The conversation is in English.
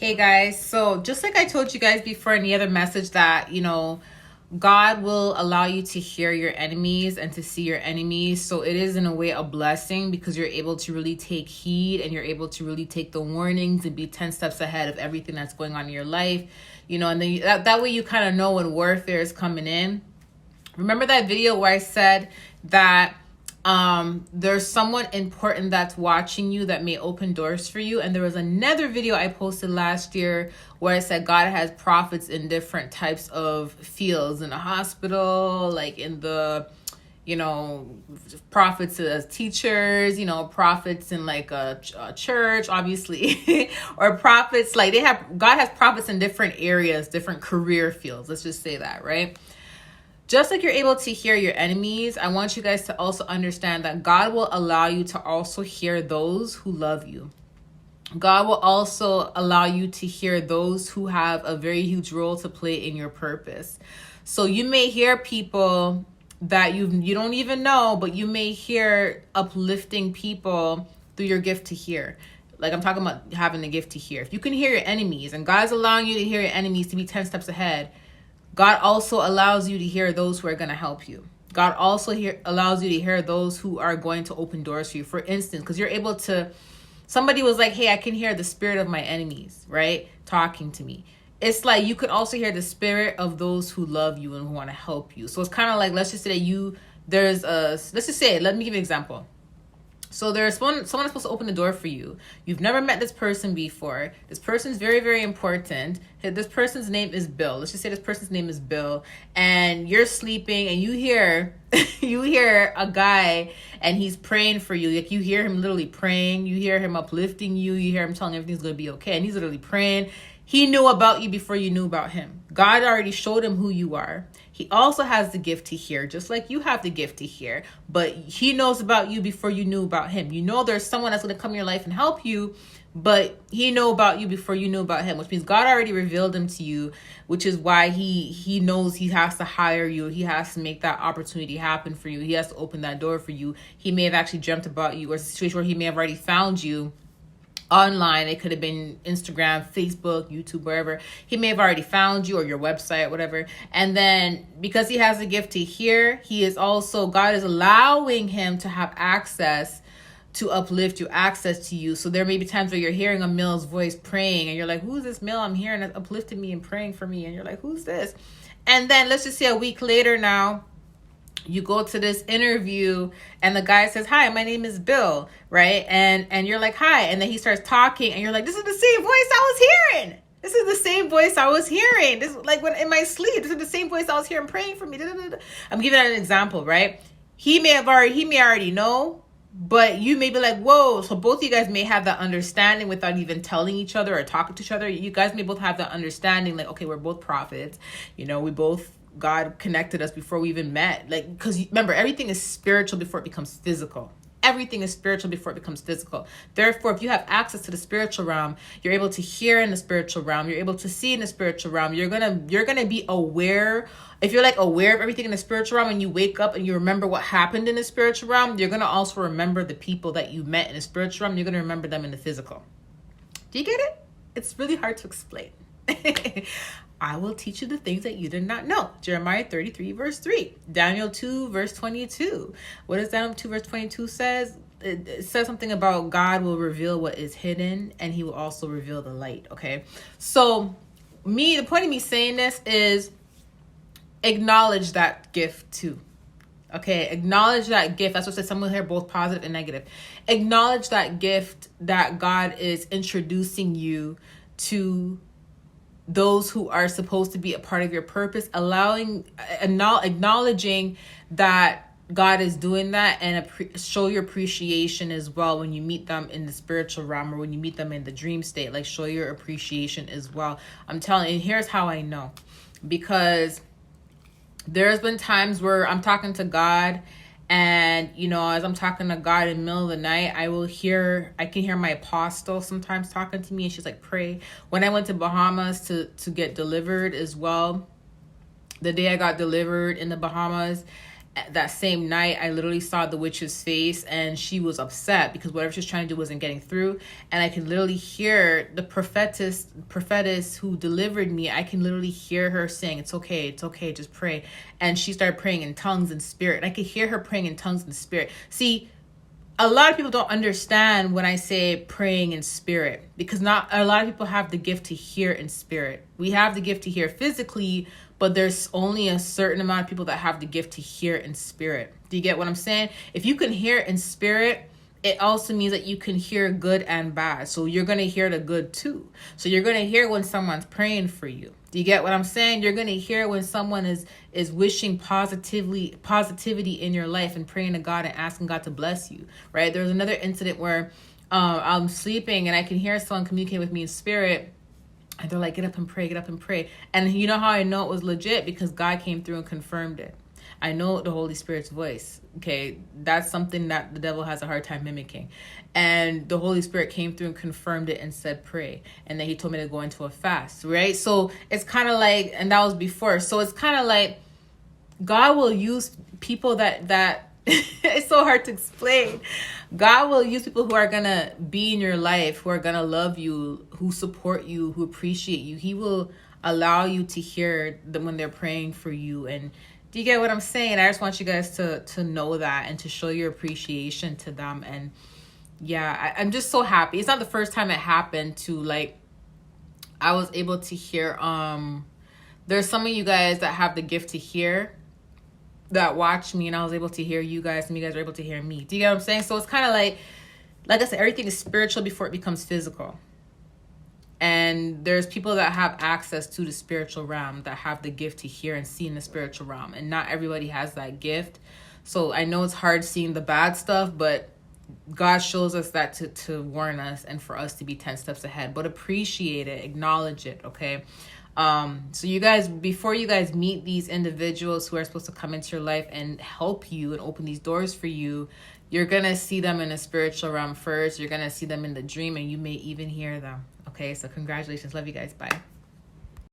Hey guys, so just like I told you guys before in the other message that, God will allow you to hear your enemies and to see your enemies. So it is in a way a blessing because you're able to really take heed and you're able to really take the warnings and be 10 steps ahead of everything that's going on in your life, and then that way you kind of know when warfare is coming in. Remember that video where I said that there's someone important that's watching you that may open doors for you? And there was another video I posted last year where I said God has prophets in different types of fields, in the hospital, like in the prophets as teachers, prophets in like a church, obviously, or prophets like God has prophets in different areas, different career fields. Let's just say that, right? Just like you're able to hear your enemies, I want you guys to also understand that God will allow you to also hear those who love you. God will also allow you to hear those who have a very huge role to play in your purpose. So you may hear people that you don't even know, but you may hear uplifting people through your gift to hear. Like I'm talking about having the gift to hear. If you can hear your enemies and God's allowing you to hear your enemies to be 10 steps ahead, God also allows you to hear those who are going to help you. God also allows you to hear those who are going to open doors for you. For instance, because you're able to, somebody was like, hey, I can hear the spirit of my enemies, right? Talking to me. It's like you could also hear the spirit of those who love you and who want to help you. So it's kind of like, let's just say let me give you an example. So there's someone that's supposed to open the door for you. You've never met this person before. This person's very, very important. This person's name is Bill. Let's just say this person's name is Bill. And you're sleeping and you hear a guy and he's praying for you. Like you hear him literally praying. You hear him uplifting you. You hear him telling everything's going to be okay. And he's literally praying. He knew about you before you knew about him. God already showed him who you are. He also has the gift to hear, just like you have the gift to hear. But he knows about you before you knew about him. You know there's someone that's going to come in your life and help you, but he knew about you before you knew about him, which means God already revealed him to you, which is why he knows he has to hire you. He has to make that opportunity happen for you. He has to open that door for you. He may have actually dreamt about you, or a situation where he may have already found you online. It could have been Instagram, Facebook, YouTube, wherever. He may have already found you, or your website, whatever. And then because he has a gift to hear, God is allowing him to have access to uplift you, access to you. So there may be times where you're hearing a male's voice praying and you're like, who's this male I'm hearing that's uplifting me and praying for me? And you're like, who's this? And then let's just say a week later now, you go to this interview and the guy says, hi, my name is Bill, right? And you're like, hi. And then he starts talking and you're like, this is the same voice I was hearing. This is the same voice I was hearing. This is like when in my sleep, this is the same voice I was hearing praying for me. I'm giving that an example, right? He may already know, but you may be like, whoa. So both of you guys may have that understanding without even telling each other or talking to each other. You guys may both have that understanding, like, okay, we're both prophets. God connected us before we even met. Like, because remember, everything is spiritual before it becomes physical. Everything is spiritual before it becomes physical. Therefore, if you have access to the spiritual realm, you're able to hear in the spiritual realm. You're able to see in the spiritual realm. You're gonna be aware. If you're like aware of everything in the spiritual realm and you wake up and you remember what happened in the spiritual realm, you're gonna also remember the people that you met in the spiritual realm. You're gonna remember them in the physical. Do you get it? It's really hard to explain. I will teach you the things that you did not know. Jeremiah 33 verse 3. Daniel 2 verse 22. What does Daniel 2 verse 22 says? It says something about God will reveal what is hidden and he will also reveal the light. Okay. So the point of me saying this is acknowledge that gift too. Okay. Acknowledge that gift. That's what I said. Some will hear both positive and negative. Acknowledge that gift that God is introducing you to those who are supposed to be a part of your purpose, acknowledging that God is doing that, and show your appreciation as well when you meet them in the spiritual realm or when you meet them in the dream state. Like, show your appreciation as well. I'm telling you, and here's how I know, because there's been times where I'm talking to God, and as I'm talking to God in the middle of the night, I can hear my apostle sometimes talking to me, and she's like, pray. When I went to Bahamas to get delivered as well, the day I got delivered in the Bahamas, That same night, I literally saw the witch's face, and she was upset because whatever she was trying to do wasn't getting through. And I can literally hear the prophetess who delivered me. I can literally hear her saying, it's okay, just pray. And she started praying in tongues and spirit. And I could hear her praying in tongues and spirit. See, a lot of people don't understand when I say praying in spirit, because not a lot of people have the gift to hear in spirit. We have the gift to hear physically, but there's only a certain amount of people that have the gift to hear in spirit. Do you get what I'm saying? If you can hear in spirit, it also means that you can hear good and bad. So you're going to hear the good too. So you're going to hear when someone's praying for you. Do you get what I'm saying? You're going to hear when someone is wishing positivity in your life and praying to God and asking God to bless you, right? There was another incident where I'm sleeping and I can hear someone communicate with me in spirit. And they're like, get up and pray, get up and pray. And you know how I know it was legit? Because God came through and confirmed it. I know the Holy Spirit's voice. Okay, that's something that the devil has a hard time mimicking. And the Holy Spirit came through and confirmed it and said, pray. And then he told me to go into a fast, right? So it's kind of like, and that was before. So it's kind of like God will use people that it's so hard to explain. God will use people who are going to be in your life, who are going to love you, who support you, who appreciate you. He will allow you to hear them when they're praying for you. And do you get what I'm saying? I just want you guys to know that and to show your appreciation to them. And yeah, I'm just so happy. It's not the first time it happened to, like, I was able to hear, there's some of you guys that have the gift to hear that watch me, and I was able to hear you guys, and you guys are able to hear me. Do you get what I'm saying? So it's kind of like I said, everything is spiritual before it becomes physical. And there's people that have access to the spiritual realm, that have the gift to hear and see in the spiritual realm. And not everybody has that gift. So I know it's hard seeing the bad stuff, but God shows us that to warn us and for us to be 10 steps ahead. But appreciate it, acknowledge it, okay? So you guys, before you guys meet these individuals who are supposed to come into your life and help you and open these doors for you, you're going to see them in the spiritual realm first. You're going to see them in the dream, and you may even hear them. Okay, so congratulations. Love you guys. Bye.